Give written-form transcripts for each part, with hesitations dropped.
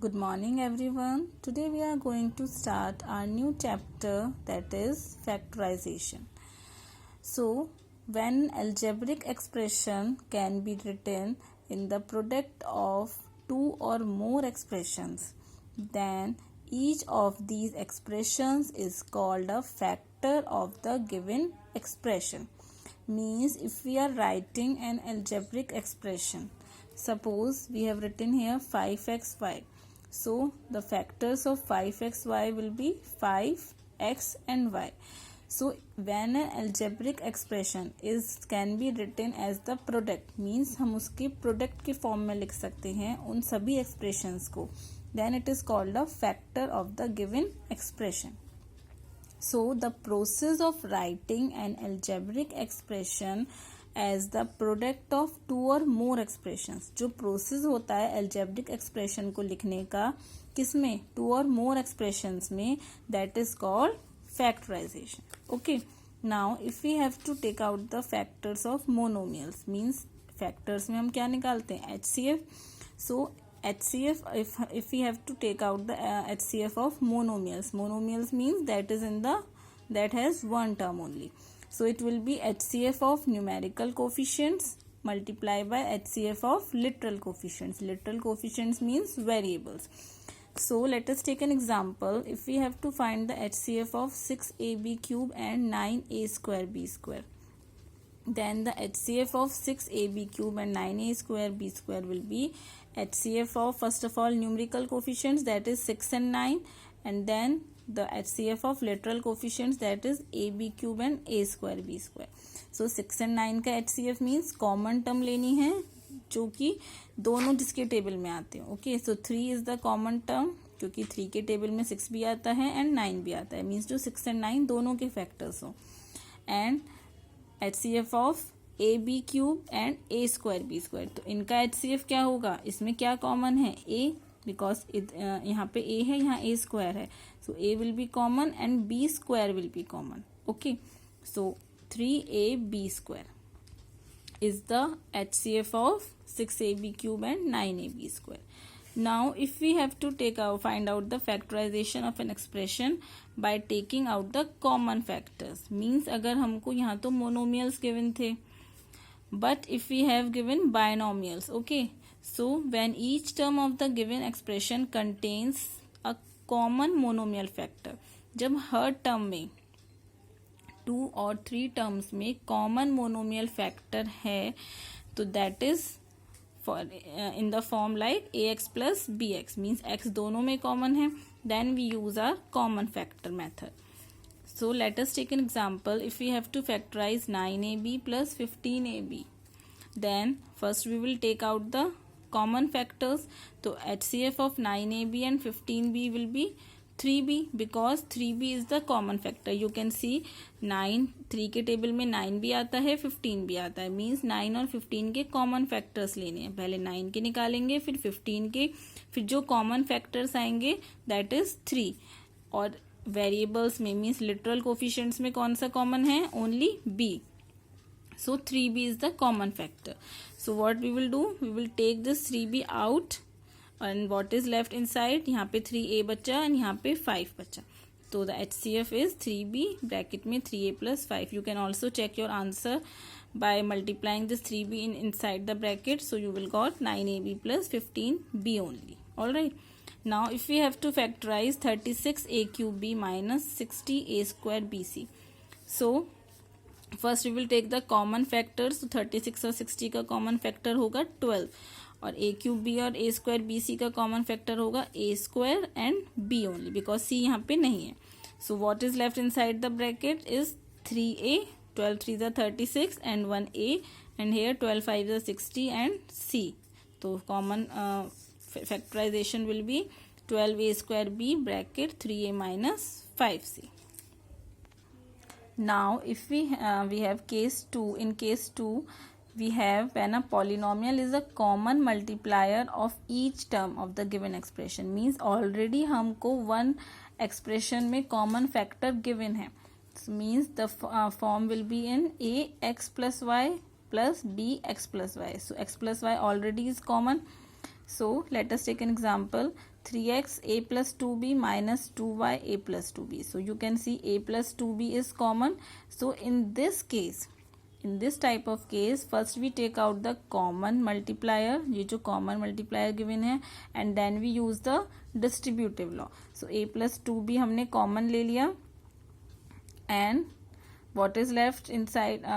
Good morning everyone. Today we are going to start our new chapter, that is factorization. So when algebraic expression can be written in the product of two or more expressions, then each of these expressions is called a factor of the given expression. Means if we are writing an algebraic expression, suppose we have written here 5xy, so the factors of 5xy will be 5x and y. So when an algebraic expression can be written as the product, means हम उसके product के form में लिख सकते हैं उन सभी expressions को, then it is called a factor of the given expression. So the process of writing an algebraic expression as the product of two or more expressions, जो process होता है algebraic expression को लिखने का किसमें, two or more expressions में, that is called factorization. Okay, now if we have to take out the factors of monomials, means factors में हम क्या निकालते हैं, HCF. So HCF, if we have to take out the HCF of monomials means that has one term only. So it will be HCF of numerical coefficients multiplied by HCF of literal coefficients. Literal coefficients means variables. So let us take an example. If we have to find the HCF of 6ab cube and 9a square b square, then the HCF of 6ab cube and 9a square b square will be HCF of, first of all, numerical coefficients, that is 6 and 9, and then the HCF of literal coefficients, that is ab cube and a square b square. So 6 and 9 का HCF means common term लेनी है जो कि दोनों जिसके table में आते हैं. Okay, so 3 is the common term क्योंकि 3 के टेबल में 6 भी आता है एंड 9 भी आता है, मीन्स जो 6 एंड 9 दोनों के फैक्टर्स हो. And HCF of A B cube and A square B square, तो इनका HCF क्या होगा, इसमें क्या कॉमन है, ए, बिकॉज यहाँ पे ए है, यहाँ ए स्क्वायर है, so a will be common and b square will be common. Okay, so 3ab square is the HCF of 6ab cube and 9ab square. Now if we have to find out the factorization of an expression by taking out the common factors, means अगर हमको यहाँ तो monomials given थे, but if we have given binomials, okay, so when each term of the given expression contains a common monomial factor, जब हर term में 2 और 3 terms में common monomial factor है, तो that is in the form like ax plus bx, means x दोनों में common है, then we use are common factor method. So let us take an example. If we have to factorize 9ab plus 15ab, then first we will take out the common factors. तो HCF of 9ab and 15b will be 3b because 3b is the common factor. You can see 9, 3 के table में 9 भी आता है, 15 भी आता है, means 9 और 15 के कॉमन फैक्टर्स लेने हैं. पहले 9 के निकालेंगे, फिर 15 के, फिर जो कॉमन फैक्टर्स आएंगे दैट इज 3. और वेरिएबल्स में मीन्स लिटरल कोफिशिएंट्स में कौन सा कॉमन है, only b. So 3b is the common factor. So what we will do, we will take this 3b out and what is left inside, यहाँ पे 3a बचा and यहाँ पे 5 बचा. तो the HCF is 3b bracket में 3a plus 5. You can also check your answer by multiplying this 3b inside the bracket. So you will got 9ab plus 15b only. Alright. Now if we have to factorize 36a cube b minus 60a square bc. So first we will take the common factors. तो 36 और 60 का common factor होगा 12, और ए cube B और ए square B C का common factor होगा a square and b only, because c यहाँ पे नहीं है. So what is left inside the bracket is 3a, 12 3 is 36 and 1a, and here 12 5 is 60 and c. तो common factorization will be 12a square b bracket 3a minus 5c. Now if we have case 2. In case 2 we have when a polynomial is a common multiplier of each term of the given expression, means already हमको one expression में common factor given है, so means the form will be in ax plus y plus bx plus y. So x plus y already is common, So let us take an example. 3x a plus 2b minus 2y a plus 2b. So you can see a plus 2b is common. So in this case, in this type of case, first we take out the common multiplier, ये जो common multiplier given है, and then we use the distributive law. So a plus 2b हमने common ले लिया, and what is left inside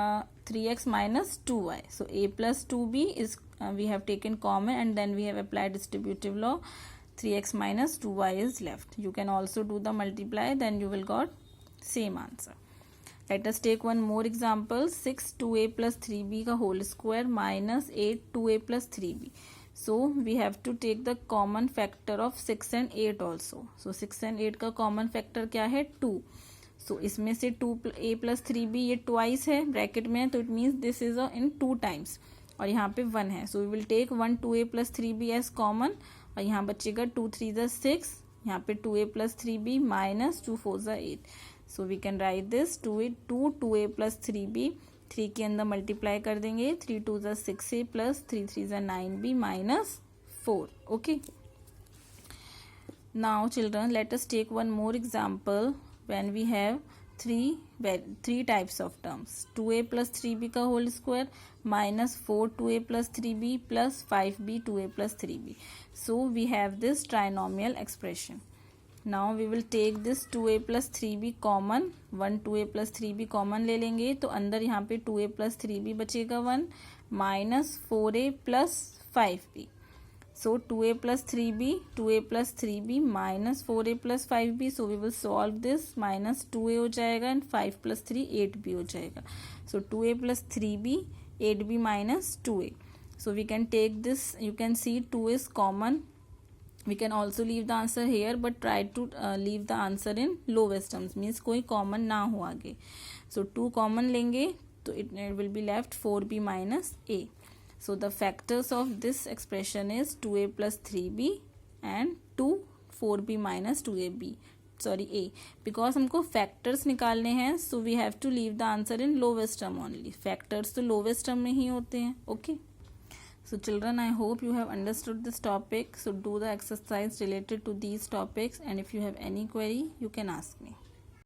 3x minus 2y. So a plus 2b is we have taken common, and then we have applied distributive law. 3x minus 2y is left. You can also do the multiply, then you will got same answer. Let us take one more example. 6 2a plus 3b का whole square minus 8 2a plus 3b. So we have to take the common factor of 6 and 8 also. So 6 and 8 का common factor क्या है? 2. So इसमें से 2a plus 3b ये twice है bracket में, तो it means this is in 2 times, और यहाँ पे 1 है. So we will take 1 2a plus 3b as common, और यहाँ बचेगा 2 3 = 6, यहाँ पे 2a plus 3b minus 2 4 = 8. So we can write this 2 2a plus 3b, 3 के अंदर मल्टीप्लाई कर देंगे, 3 2 = 6a plus 3 3 = 9b minus 4. Okay. Now children, let us take one more example when we have three types of terms. 2a plus 3b का whole square minus 4 2a plus 3b plus 5b 2a plus 3b. So we have this trinomial expression. Now we will take this 2a plus 3b common. 1 2a plus 3b common ले लेंगे, तो अंदर यहाँ पे 2a plus 3b बचेगा 1 minus 4a plus 5b. So 2a plus 3b minus 4a plus 5b. So we will solve this. Minus 2a हो जाएगा and 5 plus 3 8b हो जाएगा. So 2a plus 3b 8b minus 2a. So we can take this. You can see 2 is common. We can also leave the answer here, but try to leave the answer in lowest terms. Means कोई common ना हो आगे. So 2 common लेंगे, तो it will be left 4b minus a. So the factors of this expression is 2a plus 3b and 2 4b minus 2ab. Sorry, a. Because हमको factors निकालने हैं, so we have to leave the answer in lowest term only. Factors तो lowest term में ही होते हैं. Okay. So children, I hope you have understood this topic. So do the exercise related to these topics, and if you have any query, you can ask me.